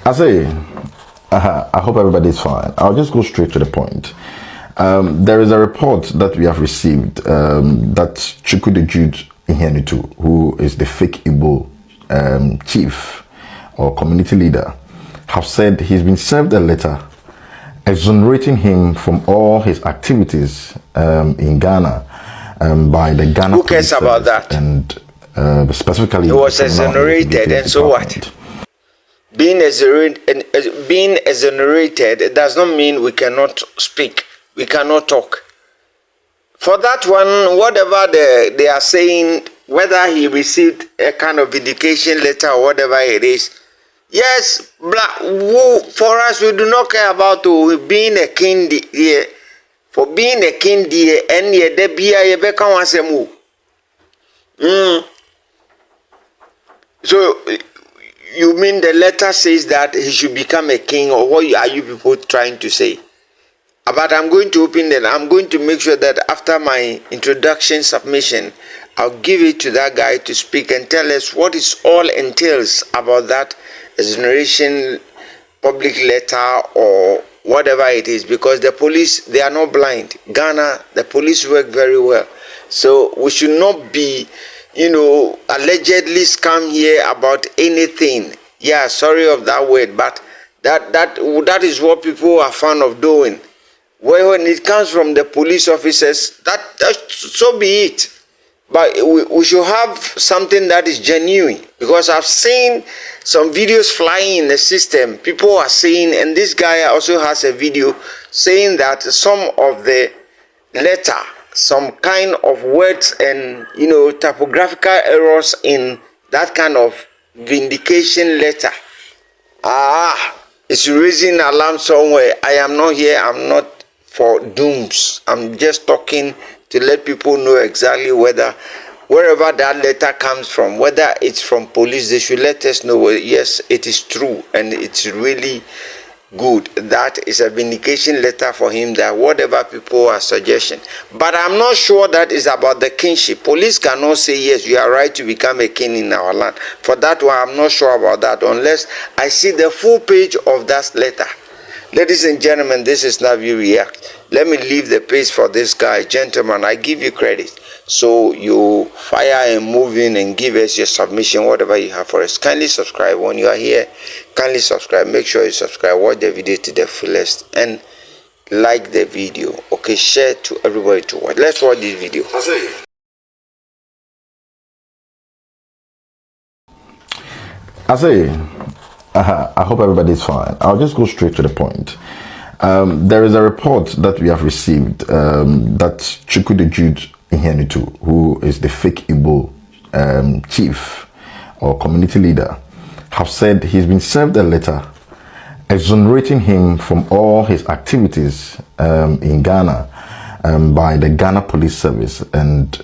I say, I hope everybody's fine. I'll just go straight to the point. There is a report that we have received that Iwho, who is the fake Iwho chief or community leader, have said he's been served a letter exonerating him from all his activities in Ghana by the Ghana Who cares about that? And specifically, he was exonerated, and so what? Being exonerated does not mean we cannot speak, we cannot talk. For that one, whatever they are saying, whether he received a kind of vindication letter or whatever it is, yes, for us, we do not care about being a king here. For being a king here, and yet there be a becca once a move. So, you mean the letter says that he should become a king, or what are you people trying to say? But I'm going to open it. I'm going to make sure that after my introduction submission, I'll give it to that guy to speak and tell us what it all entails about that exoneration public letter or whatever it is, because the police, they are not blind. Ghana, the police work very well. So we should not be, allegedly scam here about anything. Yeah, sorry of that word, but that is what people are fond of doing. Well, when it comes from the police officers, that so be it. But we should have something that is genuine, because I've seen some videos flying in the system. People are saying, and this guy also has a video saying that some of the letter, some kind of words and typographical errors in that kind of vindication letter, it's raising alarm somewhere. I am not here. I'm not for dooms. I'm just talking to let people know exactly wherever that letter comes from, whether it's from police, they should let us know, yes, it is true and it's really good. That is a vindication letter for him, that whatever people are suggesting. But I'm not sure that is about the kingship. Police cannot say, yes, you are right to become a king in our land. For that one, I'm not sure about that unless I see the full page of that letter. Ladies and gentlemen, this is Snapp-View React. Let me leave the page for this guy. Gentlemen, I give you credit. So you fire and move in and give us your submission, whatever you have for us. Kindly subscribe. When you are here, kindly subscribe. Make sure you subscribe. Watch the video to the fullest and like the video. Okay, share to everybody to watch. Let's watch this video. I hope everybody's fine. I'll just go straight to the point. There is a report that we have received that Iwho, who is the fake Iwho chief or community leader, have said he's been served a letter exonerating him from all his activities in Ghana by the Ghana Police Service and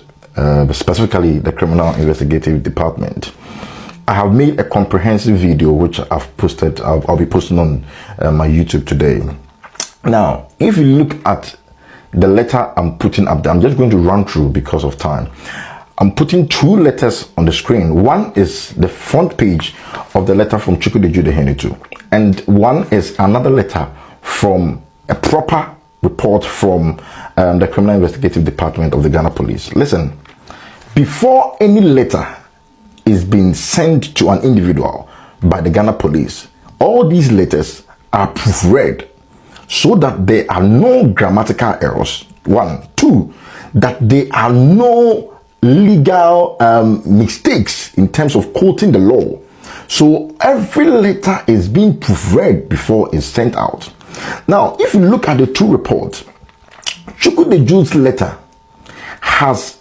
specifically the Criminal Investigative Department. I have made a comprehensive video which I've posted. I'll be posting on my YouTube today. Now, if you look at the letter I'm putting up there, I'm just going to run through because of time. I'm putting two letters on the screen. One is the front page of the letter from Iwho, and one is another letter from a proper report from the Criminal Investigative Department of the Ghana Police. Listen, before any letter is being sent to an individual by the Ghana Police, all these letters are proofread so that there are no grammatical errors. 1, 2, that there are no legal mistakes in terms of quoting the law. So every letter is being proofread before it's sent out. Now, if you look at the two reports, Iwho's letter has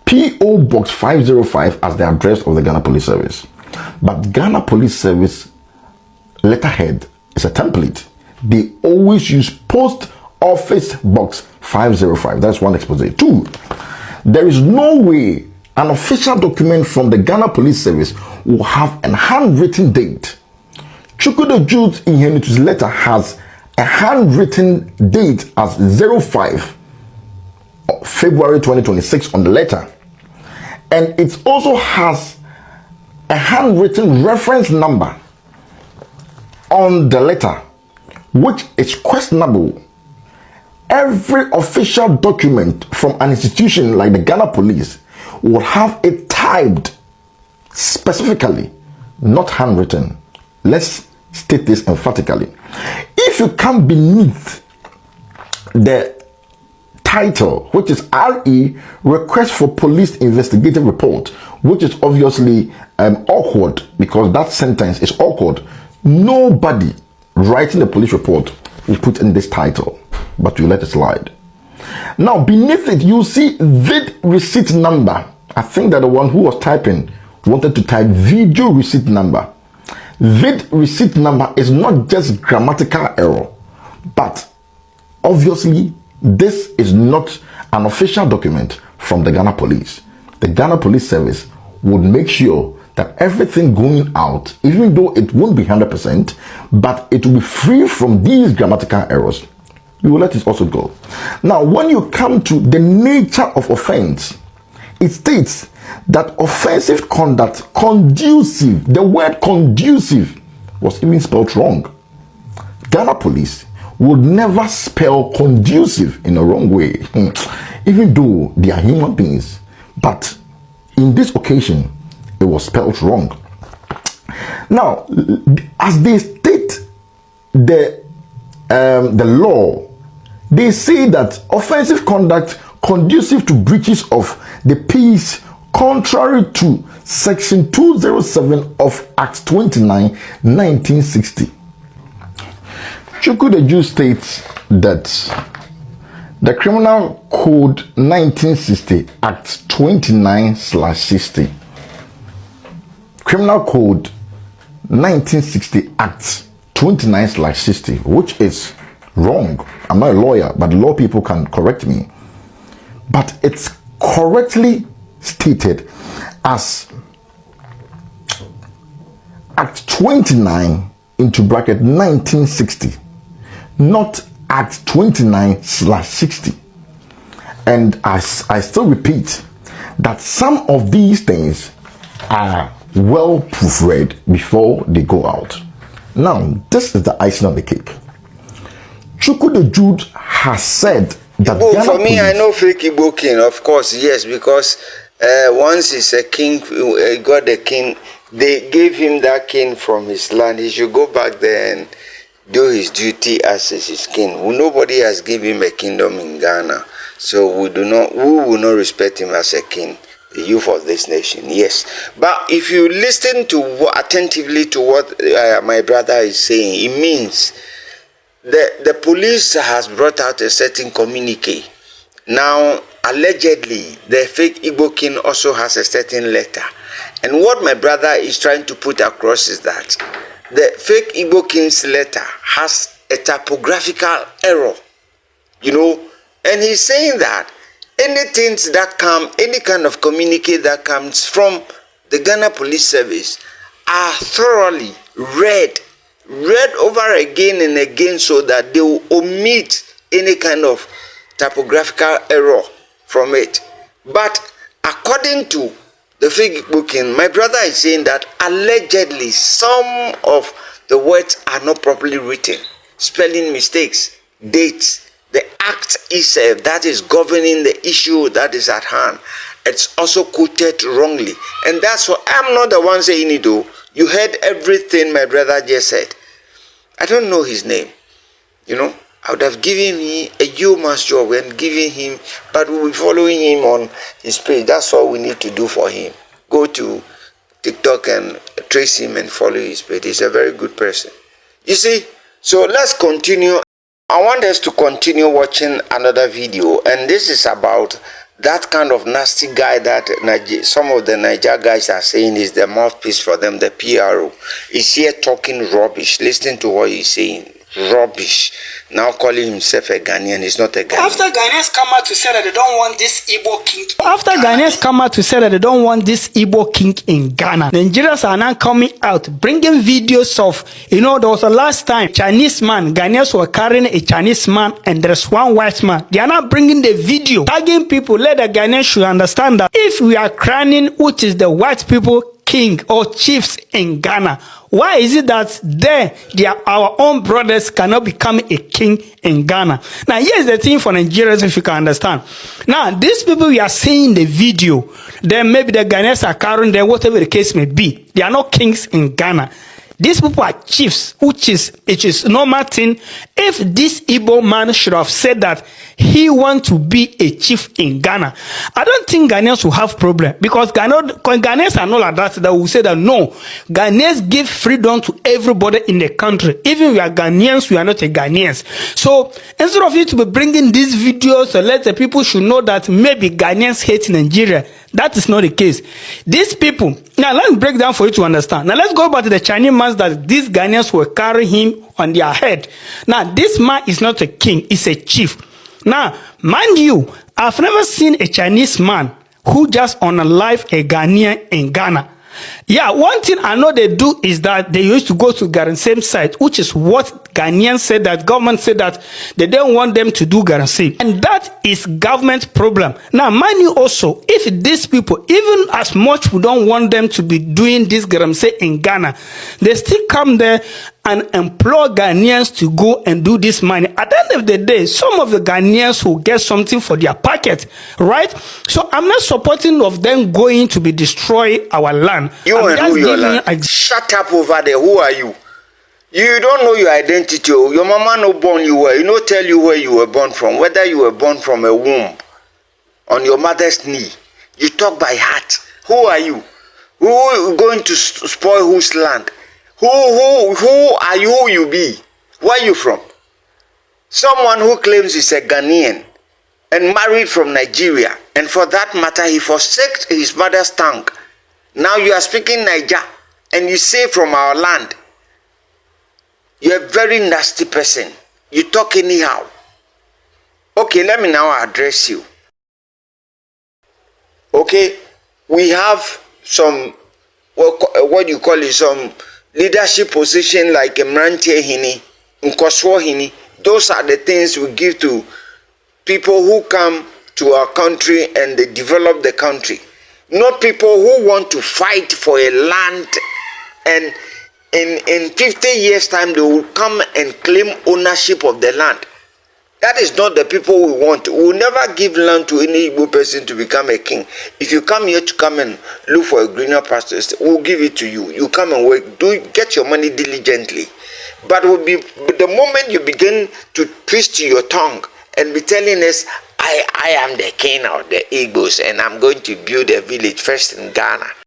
P.O. Box 505 as the address of the Ghana Police Service. But Ghana Police Service letterhead is a template. They always use Post Office Box 505. That's one expose. 2, there is no way an official document from the Ghana Police Service will have a handwritten date. Iwho's letter has a handwritten date as 05 February 2026 on the letter. And it also has a handwritten reference number on the letter, which is questionable, every official document from an institution like the Ghana Police would have it typed specifically, not handwritten. Let's state this emphatically. If you come beneath the title, which is RE, Request for Police Investigative Report, which is obviously awkward because that sentence is awkward. Nobody writing the police report will put in this title, but you let it slide. Now, beneath it, you see vid receipt number. I think that the one who was typing wanted to type video receipt number. Vid receipt number is not just grammatical error, but obviously this is not an official document from the Ghana Police. The Ghana Police Service would make sure that everything going out, even though it won't be 100%, but it will be free from these grammatical errors. You will let it also go. Now, when you come to the nature of offense, it states that offensive conduct conducive, the word conducive was even spelled wrong. Ghana Police would never spell conducive in a wrong way, even though they are human beings. But in this occasion, it was spelled wrong. Now, as they state the law, they say that offensive conduct conducive to breaches of the peace contrary to section 207 of Act 29, 1960. Chukwu the Jew states that the Criminal Code 1960, Act 29/60. Criminal Code 1960, Act 29/60, which is wrong. I'm not a lawyer, but law people can correct me. But it's correctly stated as Act 29 into bracket 1960, not Act 29/60. And I still repeat that some of these things are well proofread before they go out. Now, this is the icing on the cake. Chukwu the Jude has said that Iwho, for me, I know fake Iwho king, of course, yes, because once he's a king, he got the king, they gave him that king from his land. He should go back there and do his duty as his king. Nobody has given him a kingdom in Ghana, so we will not respect him as a king, the youth of this nation. Yes, but if you listen to attentively to what my brother is saying, it means the police has brought out a certain communique. Now, allegedly, the fake Iwho king also has a certain letter. And what my brother is trying to put across is that the fake Iwho king's letter has a typographical error, and he's saying that anything that come, any kind of communique that comes from the Ghana Police Service are thoroughly read over again and again so that they will omit any kind of typographical error from it. But according to the fake booking, my brother is saying that allegedly some of the words are not properly written, spelling mistakes, dates, the act itself that is governing the issue that is at hand, it's also quoted wrongly. And that's what I'm not the one saying it though. You heard everything my brother just said. I don't know his name. I would have given him a human's job and given him, but we'll be following him on his page. That's all we need to do for him. Go to TikTok and trace him and follow his page. He's a very good person. You see, so let's continue. I want us to continue watching another video, and this is about that kind of nasty guy that some of the Niger guys are saying is the mouthpiece for them, the PRO. He's here talking rubbish. Listen to what he's saying. Rubbish. Now calling himself a Ghanaian. He's not a Ghanaian. After Ghanaians come out to say that they don't want this Iwho king. After Ghanaians come out to say that they don't want this Iwho king in Ghana, Nigerians are now coming out, bringing videos of, there was a last time, Chinese man, Ghanaians were carrying a Chinese man and there's one white man. They are now bringing the video, tagging people. Let the Ghanaians should understand that if we are crowning which is the white people king or chiefs in Ghana, Why is it that our own brothers cannot become a king in Ghana? Now, here's the thing for Nigerians, if you can understand. Now, these people we are seeing the video, then maybe the Ghanaians are carrying them, whatever the case may be. They are not kings in Ghana. These people are chiefs, which is normal thing. If this Igbo man should have said that he wants to be a chief in Ghana, I don't think Ghanaians will have problem, because Ghanaians are not like that. That will say that no, Ghanaians give freedom to everybody in the country. Even we are Ghanaians, we are not a Ghanaians. So instead of you to be bringing these videos to let the people should know that maybe Ghanaians hate Nigeria, that is not the case. These people, now let's break down for you to understand. Now let's go back to the Chinese man that these Ghanaians will carry him on their head. Now this man is not a king, he's a chief. Now, mind you, I've never seen a Chinese man who just unalive a Ghanaian in Ghana. Yeah, one thing I know they do is that they used to go to Galamsey site, which is what Ghanaians said, that government said that they don't want them to do Galamsey. And that is government problem. Now, mind you also, if these people, even as much we don't want them to be doing this Galamsey in Ghana, they still come there and employ Ghanaians to go and do this money. At the end of the day, some of the Ghanaians will get something for their pocket, right? So I'm not supporting of them going to be destroy our land. You and who your land? Shut up over there. Who are you? You don't know your identity. Your mama no born you were. You no tell you where you were born from. Whether you were born from a womb, on your mother's knee. You talk by heart. Who are you? Who going to spoil whose land? Who are you? Who you be? Where you from? Someone who claims he's a Ghanaian and married from Nigeria, and for that matter, he forsaked his mother's tongue. Now you are speaking Niger, and you say from our land. You're a very nasty person. You talk anyhow. Okay, let me now address you. Okay, we have some, what you call it, some leadership position like Mrantie Hini, Nkoswo Hini. Those are the things we give to people who come to our country and they develop the country. Not people who want to fight for a land, and in 50 years time they will come and claim ownership of the land. That is not the people we want. We will never give land to any Igbo person to become a king. If you come here to come and look for a greener pastures, we'll give it to you. You come and work, get your money diligently. But the moment you begin to twist your tongue and be telling us, I am the king of the Igbos and I'm going to build a village first in Ghana.